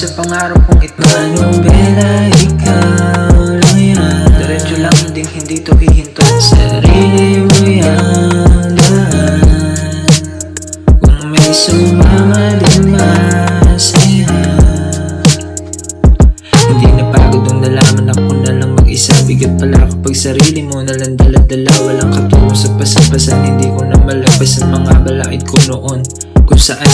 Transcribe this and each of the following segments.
sa pangarap kong ito. Manubela, ikaw lang yan. Diretso lang, hindi to hihinto. Sarili mo yan daan. Kung may sumama din masaya. Hindi napagod nung nalaman ako na lang mag-isa. Bigat pala kapag sarili mo na lang dala-dala. Walang katulong sa pasapasan. Hindi ko na malagpas ang mga balakid ko noon. Kung saan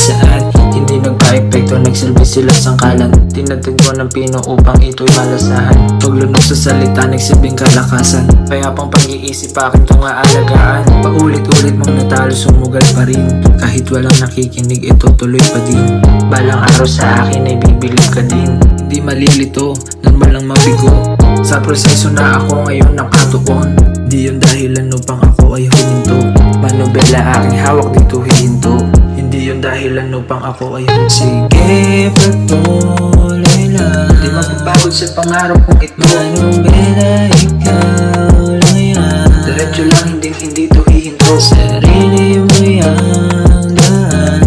hindi nagpa-epekto, nagsilbi sila sangkalan. Tinatagwa ng pino upang ito'y malasahan. Paglunok sa salita, nagsilbing kalakasan. Payapang pag-iisip akin itong aalagaan. Paulit-ulit mong natalo, sumugal pa rin. Kahit walang nakikinig, ito tuloy pa din. Balang araw sa akin ay bibilib ka din. Hindi malilito, normal lang mabigo. Sa proseso na ako ngayon nakatuon. Di yun dahilan upang ako ay huminto. Manobela aking hawak dito hihinto. Hindi yun dahilan upang ako ay sige, patuloy lang. Di mapapagod sa pangarap kong ito. Manobela, ikaw lang yan. Diretso lang, hindi to hihinto. Sarili mo yan daan.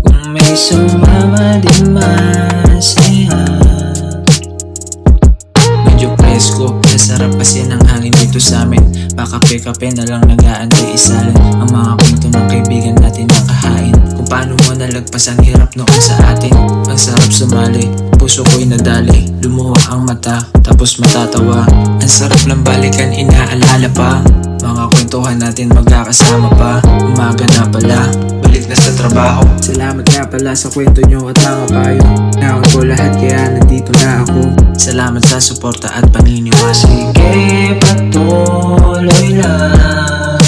Kung may sumama din masaya. Medyo presko, nasarap kasi ng hangin dito sa amin. Pakape-kape na lang nag-aantay isalin ang mga kwento ng kaibigan natin nakahain. Kung paano mo nalagpas ang hirap noon sa atin. Ang sarap sumali, puso ko'y nadali. Lumuha ang mata, tapos matatawa. Ang sarap lang balikan, inaalala pa. Mga kwentuhan natin magkakasama pa. Umaga na pala, balik na sa trabaho. Salamat nga pala sa kwento nyo at mga payo. Naon ko lahat kaya nandito na ako. Salamat sa suporta at paniniwala. Sige, patuloy lang.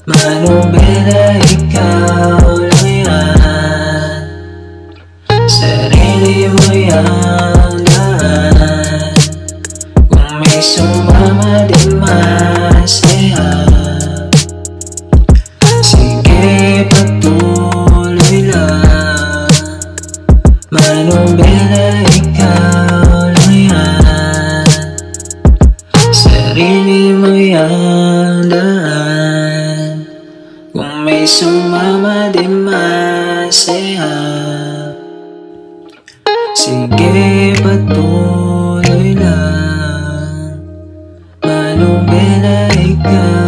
Manubela, ikaw lang yan. Sarili mo yan daan. Kung may sumama din masaya. Sige, patuloy lang. Manubela, ikaw lang yan. Sarili mo yan daan. Kung may sumama din masaya. Sige, patuloy lang. Manubela, ikaw